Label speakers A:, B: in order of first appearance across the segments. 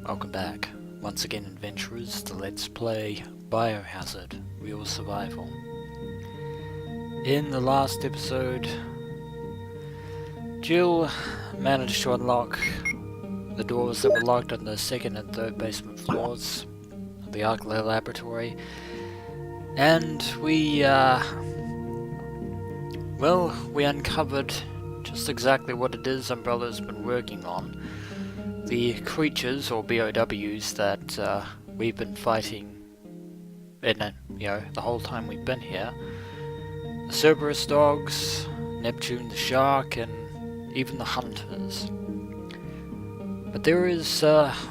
A: Welcome back. Once again, adventurers, to Let's Play Biohazard Real Survival. In the last episode, Jill managed to unlock the doors that were locked on the second and third basement floors of the Arclay laboratory, and we uncovered just exactly what it is Umbrella's been working on. The creatures, or BOWs, that we've been fighting the whole time we've been here. The Cerberus dogs, Neptune the shark, and even the hunters. But there is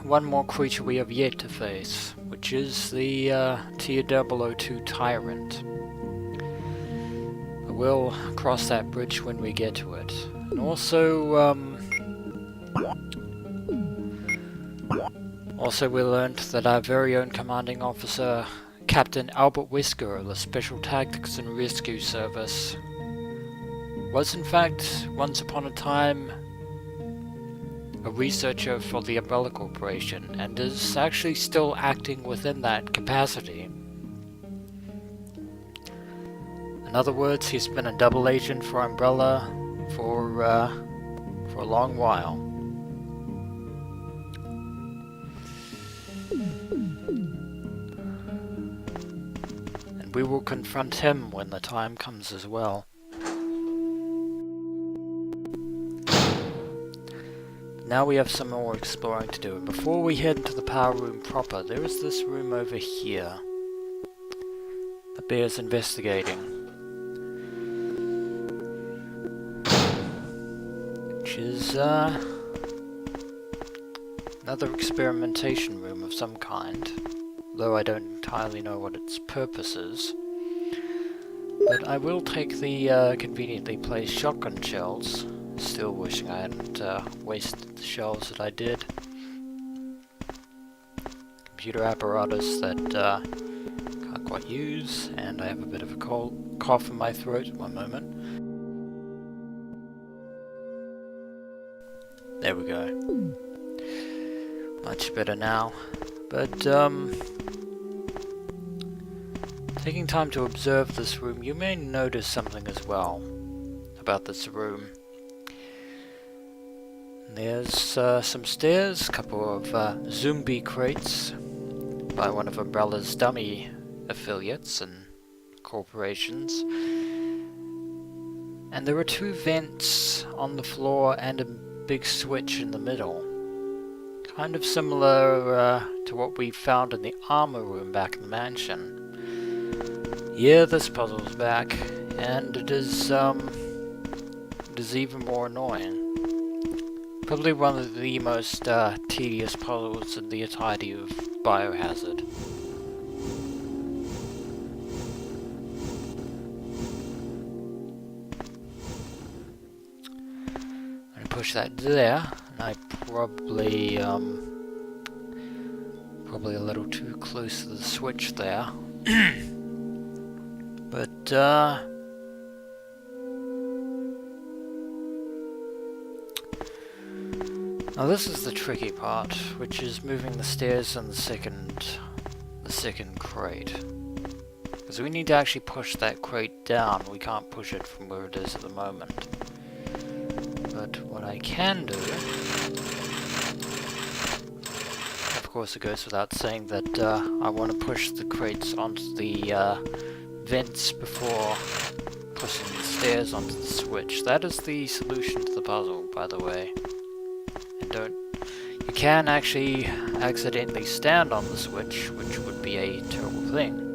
A: one more creature we have yet to face, which is the Tier 002 Tyrant. We'll cross that bridge when we get to it. And also we learned that our very own commanding officer, Captain Albert Whisker of the Special Tactics and Rescue Service, was in fact, once upon a time, a researcher for the Umbrella Corporation, and is actually still acting within that capacity. In other words, he's been a double agent for Umbrella for a long while. And we will confront him when the time comes as well. Now we have some more exploring to do, and before we head into the power room proper, there is this room over here that bears investigating, which is another experimentation room of some kind, though I don't entirely know what its purpose is. But I will take the conveniently placed shotgun shells. Still wishing I hadn't wasted the shells that I did. Computer apparatus that can't quite use, and I have a bit of a cough in my throat. One moment. There we go. Much better now. But taking time to observe this room, you may notice something as well about this room. There's some stairs, a couple of zombie crates by one of Umbrella's dummy affiliates and corporations. And there are two vents on the floor and a big switch in the middle. Kind of similar to what we found in the armor room back in the mansion. Yeah, this puzzle's back, and it is even more annoying. Probably one of the most tedious puzzles in the entirety of Biohazard. I'm gonna push that there, and I probably a little too close to the switch there. But now this is the tricky part, which is moving the stairs in the second crate. Because we need to actually push that crate down, we can't push it from where it is at the moment. But what I can do, of course it goes without saying that I want to push the crates onto the vents before pushing the stairs onto the switch. That is the solution to the puzzle, by the way. You can actually accidentally stand on the switch, which would be a terrible thing.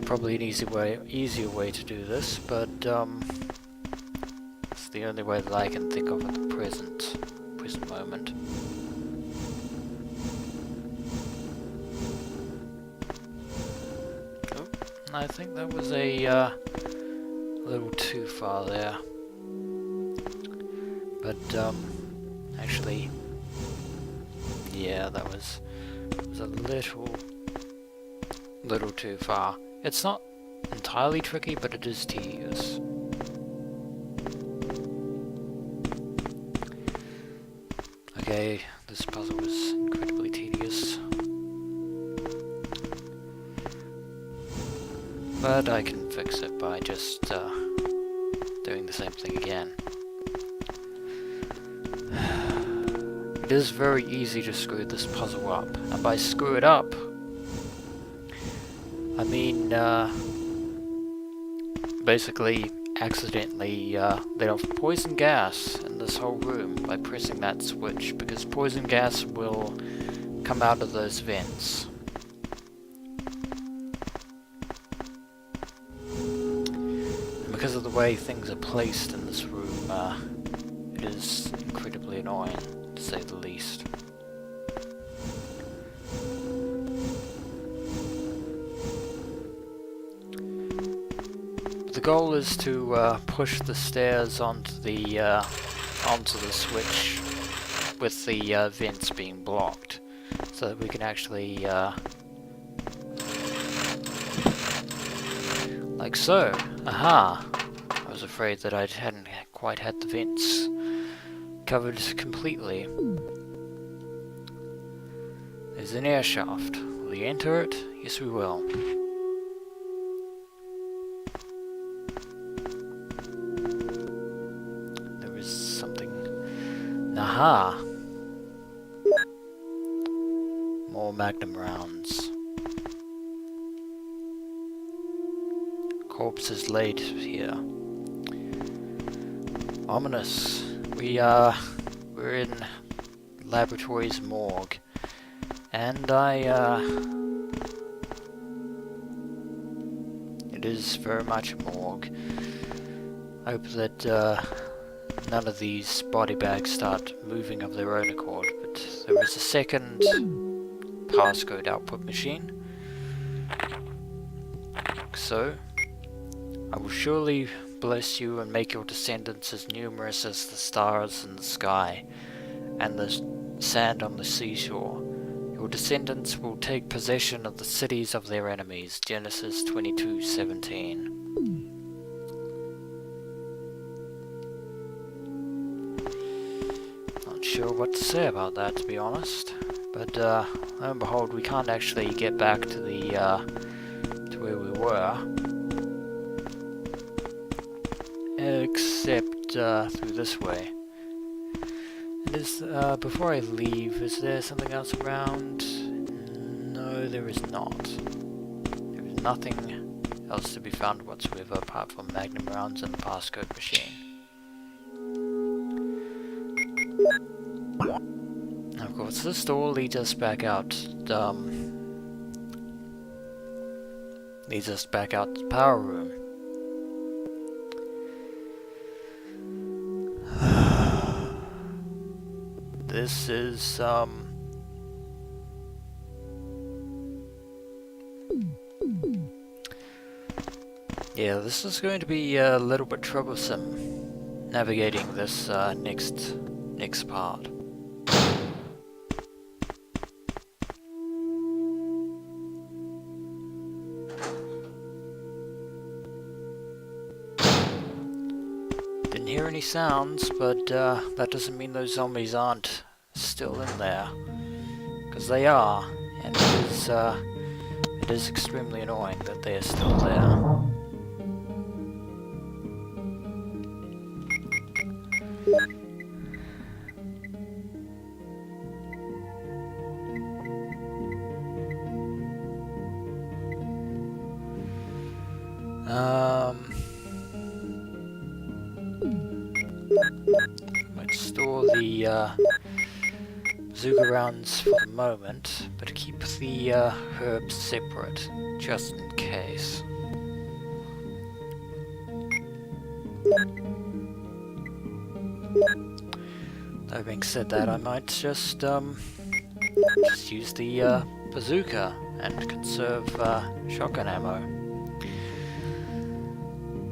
A: Probably an easier way to do this, but it's the only way that I can think of at the present moment. I think that was a little too far there. But actually, yeah, that was is a little too far. It's not entirely tricky, but it is tedious. Okay, this puzzle is incredibly tedious. But I can fix it by just doing the same thing again. It is very easy to screw this puzzle up, and by screw it up, I mean basically accidentally let off poison gas in this whole room by pressing that switch, because poison gas will come out of those vents. And because of the way things are placed in this room, it is incredibly annoying, to say the least. The goal is to push the stairs onto the switch with the vents being blocked, so that we can actually like so. Aha! I was afraid that I hadn't quite had the vents covered completely. There's an air shaft. Will we enter it? Yes, we will. There is something. Aha! More magnum rounds. Corpses laid here. Ominous. We're in laboratory's morgue, and it is very much a morgue. I hope that none of these body bags start moving of their own accord, but there is a second passcode output machine. So, I will surely bless you and make your descendants as numerous as the stars in the sky and the sand on the seashore. Your descendants will take possession of the cities of their enemies. Genesis 22:17. Not sure what to say about that, to be honest. But lo and behold, we can't actually get back to the to where we were. Except through this way. And before I leave, is there something else around? No, there is not. There is nothing else to be found whatsoever apart from magnum rounds and the passcode machine. Of course, this door leads us back out. Leads us back out to the power room. This is, yeah, this is going to be a little bit troublesome, navigating this, next part. Didn't hear any sounds, but, that doesn't mean those zombies aren't still in there, because they are, and it is extremely annoying that they are still there. Might store the bazooka rounds for the moment, but keep the herbs separate, just in case. Having said that, I might just use the bazooka and conserve shotgun ammo.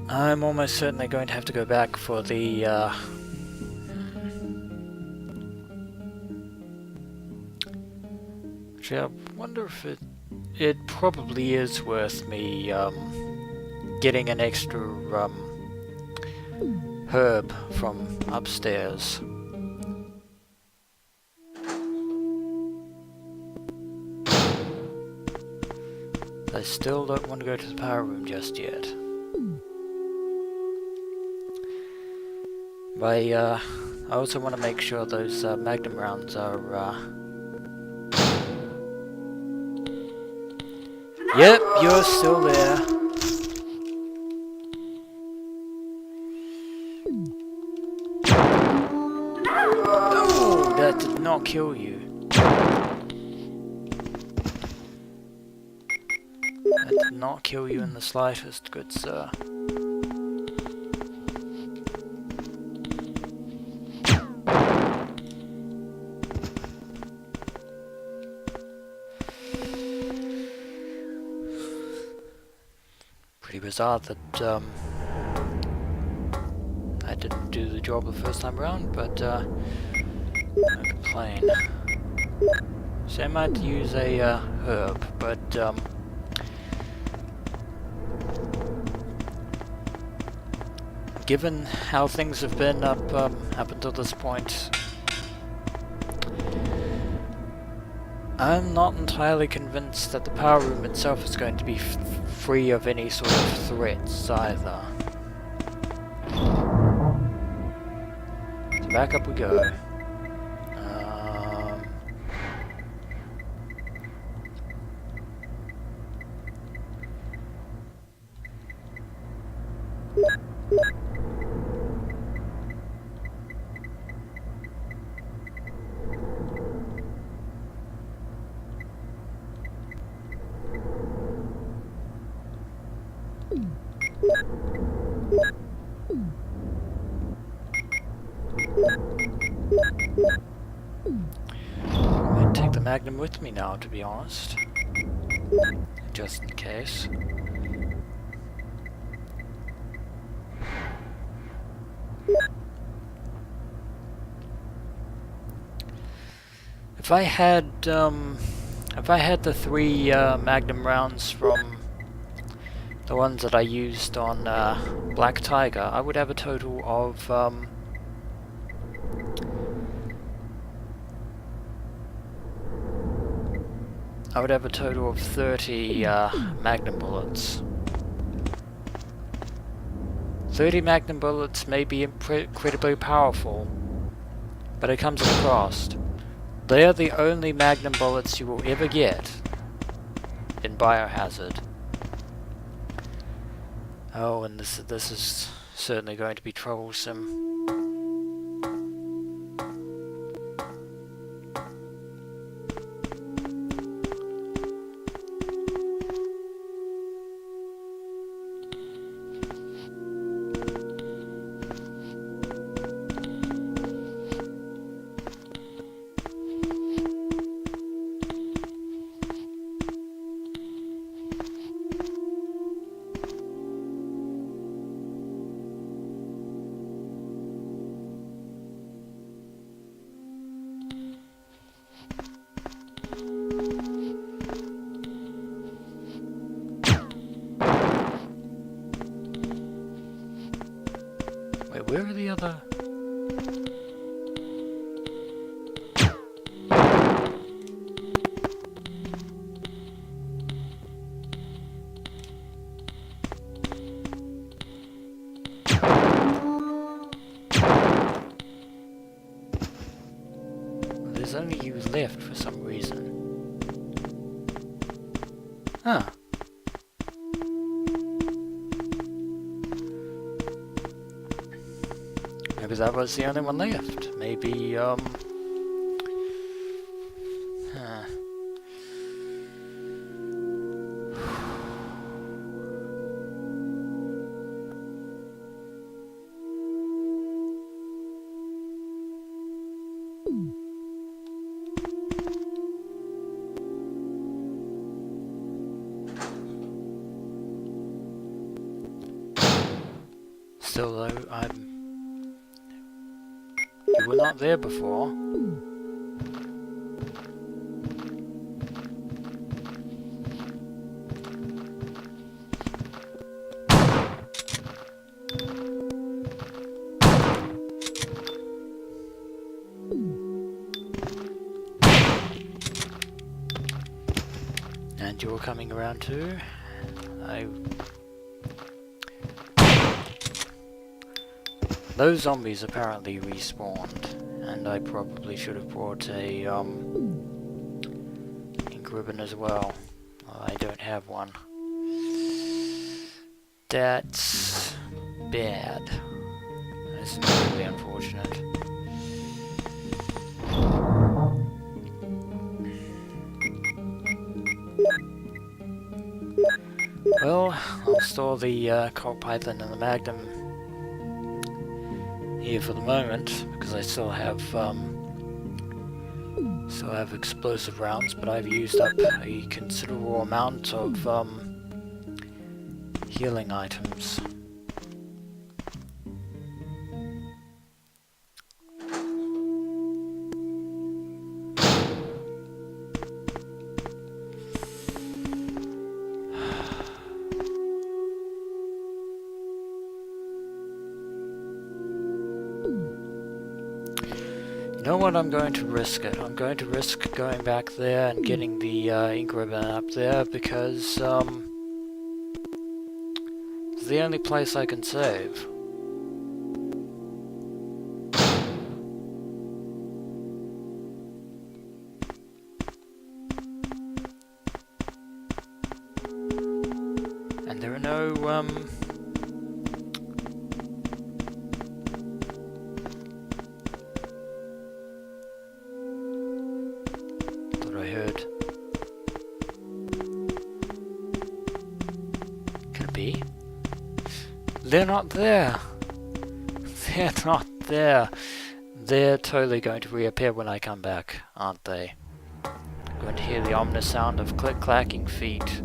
A: I'm almost certainly going to have to go back for the Actually, I wonder if it probably is worth me getting an extra herb from upstairs. I still don't want to go to the power room just yet. I also want to make sure those magnum rounds are... Yep, you're still there. Oh, that did not kill you. That did not kill you in the slightest, good sir. Pretty bizarre that I didn't do the job the first time around, but no complain. So I might use a herb, but given how things have been up until this point, I'm not entirely convinced that the power room itself is going to be free of any sort of threats either. So back up we go. I might take the Magnum with me now, to be honest. Just in case. If I had the 3 Magnum rounds from the ones that I used on Black Tiger, I would have a total of I would have a total of 30 Magnum bullets. 30 Magnum bullets may be incredibly powerful, but it comes at a cost. They are the only Magnum bullets you will ever get in Biohazard. Oh, and this is certainly going to be troublesome. Wait, where are the other... There's only you left for some reason. Huh. Maybe that was the only one left. Maybe, huh. Still though, you were not there before. And you're coming around too? Those zombies apparently respawned, and I probably should have brought a ink ribbon as well. I don't have one. That's bad. That's incredibly unfortunate. Well, I'll store the coal python and the magnum here for the moment, because I still have explosive rounds, but I've used up a considerable amount of healing items. You know what, I'm going to risk it. I'm going to risk going back there and getting the ink ribbon up there, because it's the only place I can save. And there are no they're not there. They're not there. They're totally going to reappear when I come back, aren't they? I'm going to hear the ominous sound of click-clacking feet.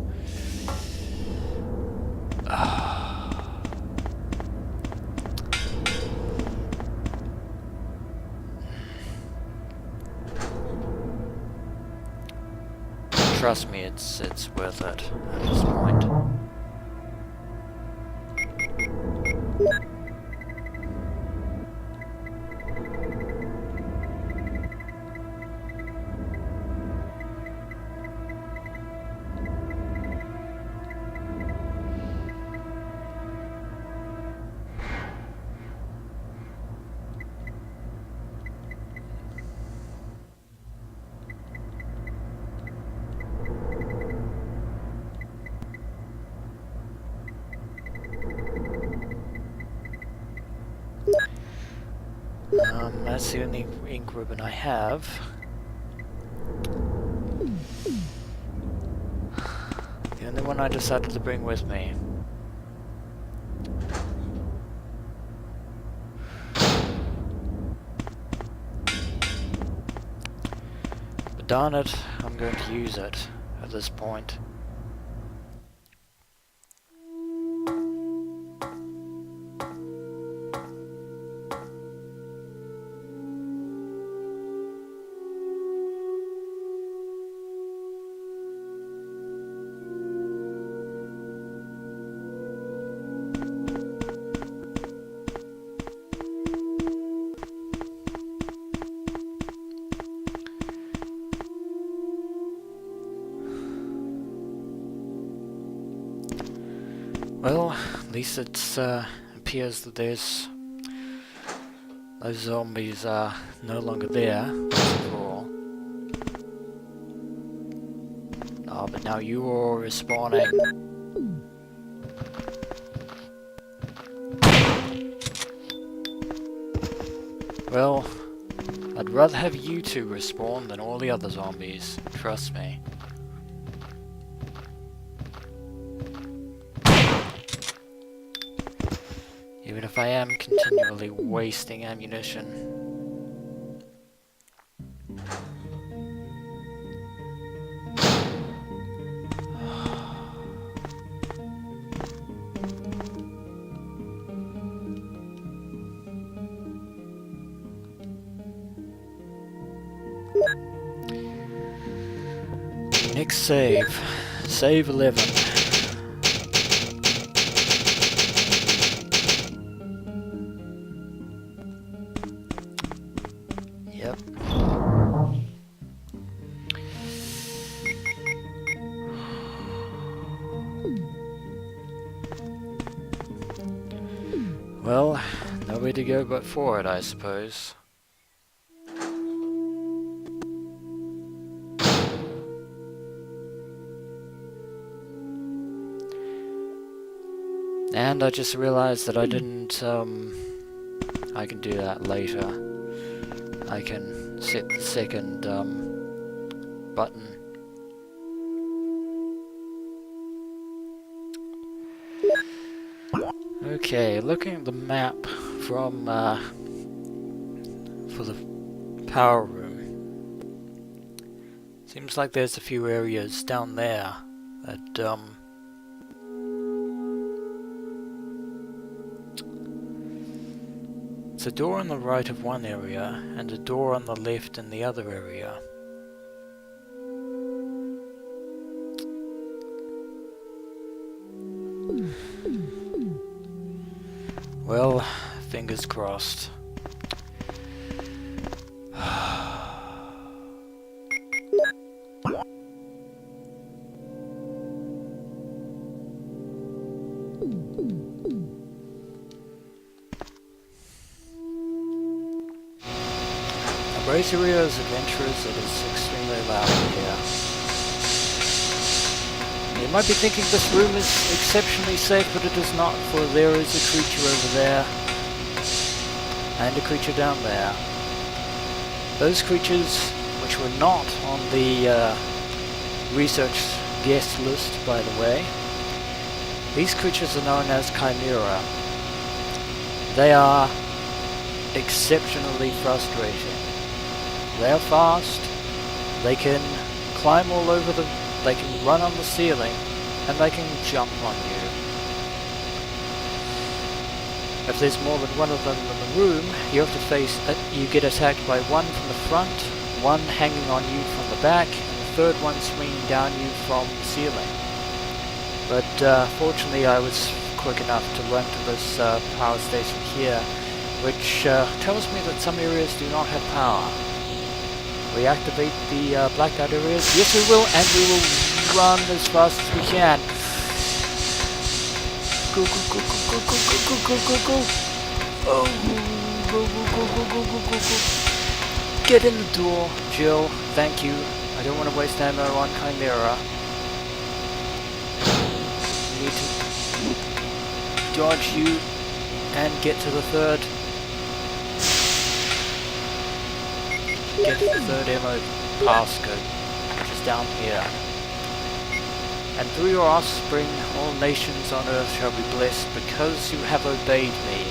A: Trust me, it's worth it at this point. That's the only ink ribbon I have. The only one I decided to bring with me. But darn it, I'm going to use it at this point. Well, at least it appears that those zombies are no longer there. Cool. Oh, but now you are respawning. Well, I'd rather have you two respawn than all the other zombies. Trust me. Even if I am continually wasting ammunition. Next save. Save 11. Well, nowhere to go but forward, I suppose. And I just realized that I didn't, I can do that later. I can set the second, button. Okay, looking at the map from, for the power room. Seems like there's a few areas down there that, it's a door on the right of one area, and a door on the left in the other area. Well, fingers crossed. Brace your ears, adventurers, it is extremely loud here. You might be thinking this room is exceptionally safe, but it is not, for there is a creature over there, and a creature down there. Those creatures, which were not on the research guest list, by the way, these creatures are known as Chimera. They are exceptionally frustrating. They are fast, they can climb all over they can run on the ceiling, and they can jump on you. If there's more than one of them in the room, you have to face you get attacked by one from the front, one hanging on you from the back, and the third one swinging down you from the ceiling. But fortunately I was quick enough to run to this power station here, which tells me that some areas do not have power. Reactivate the blacked out areas. Yes, we will, and we will run as fast as we can. Go, go, go, go, go, go, go, go, go, go, go. Oh, go, go, go, go, go, go, go, go. Get in the door, Jill. Thank you. I don't want to waste ammo on Chimera. We need to dodge you and get to the third. Get to the third ammo passcode, which is down here. And through your offspring, all nations on earth shall be blessed, because you have obeyed me.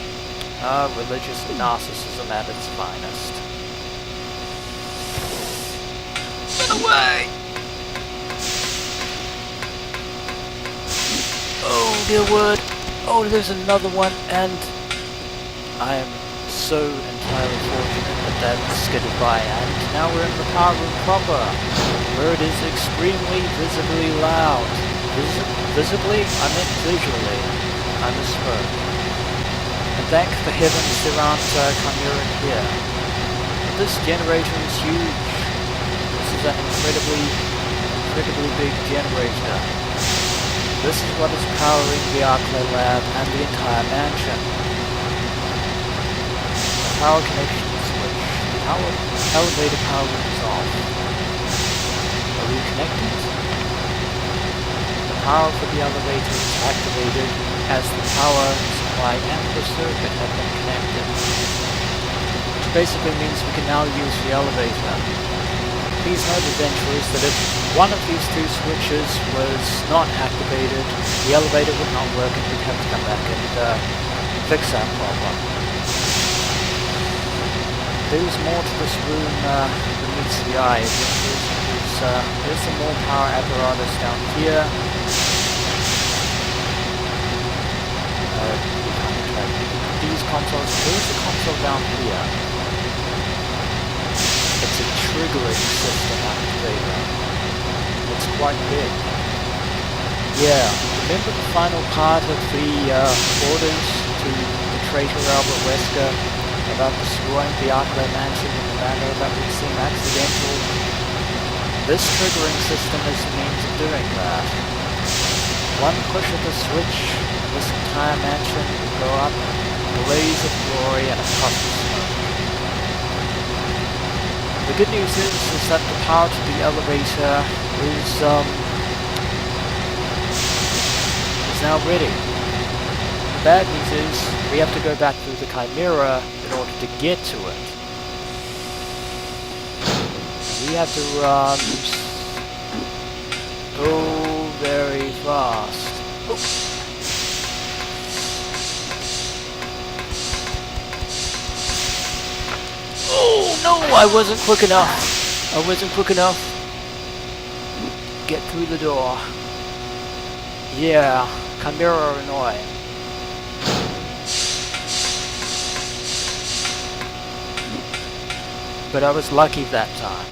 A: Ah, religious narcissism at its finest. Get away! Oh, dear word. Oh, there's another one, and I am so entirely fortunate that skidded by, and now we're in the power room proper, where it is extremely visibly loud. Visibly? I meant visually. I misspoke. And thank the heavens there aren't Chimera here. But this generator is huge. This is an incredibly big generator. This is what is powering the Arclay lab and the entire mansion. The power connection switch. The elevator power is off. Are we connected? The power for the elevator is activated as the power supply and the circuit have been connected. Which basically means we can now use the elevator. Please note, adventurers, that if one of these two switches was not activated, the elevator would not work and we'd have to come back and fix that problem. There's more to this room than meets the eye, adventurers. There's some more power apparatus down here. These consoles, there's a console down here. It's a triggering system activator. It's quite big. Yeah, remember the final part of the orders to the traitor Albert Wesker about destroying the Arclay mansion in the manner that would seem accidental? This triggering system is the means of doing that. One push of the switch, this entire mansion will go up blaze of glory and a puff of smoke. The good news is that the power to the elevator is now ready. The bad news is we have to go back through the Chimera in order to get to it. We have to run so very fast. Oh. Oh no, I wasn't quick enough. I wasn't quick enough. Get through the door. Yeah, Chimera are annoying. But I was lucky that time.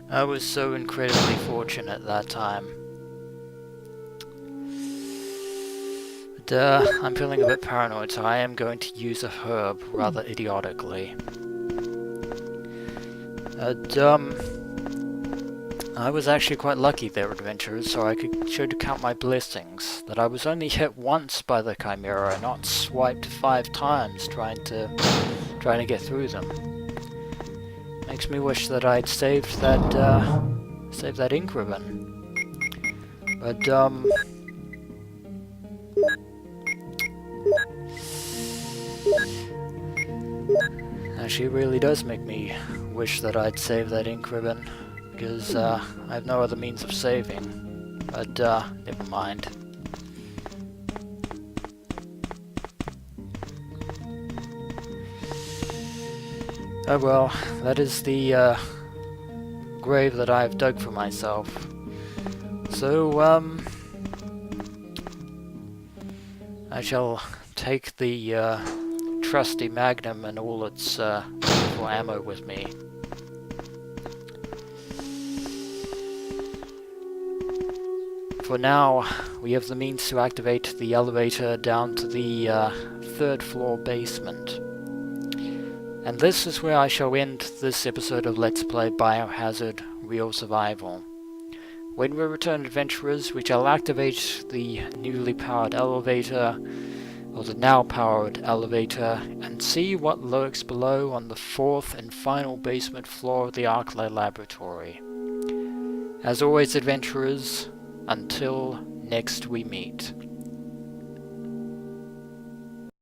A: I was so incredibly fortunate that time. But I'm feeling a bit paranoid, so I am going to use a herb rather idiotically. I was actually quite lucky there, adventurers, so I should count my blessings. That I was only hit once by the Chimera, not swiped 5 times trying to get through them. Makes me wish that I'd saved that ink ribbon. But actually, it really does make me wish that I'd saved that ink ribbon, because I have no other means of saving. But never mind. Oh well, that is the grave that I've dug for myself. So I shall take the trusty Magnum and all its beautiful ammo with me. For now, we have the means to activate the elevator down to the 3rd floor basement. And this is where I shall end this episode of Let's Play Biohazard Real Survival. When we return, adventurers, we shall activate the newly powered elevator, or the now powered elevator, and see what lurks below on the 4th and final basement floor of the Arclight Laboratory. As always, adventurers, until next we meet.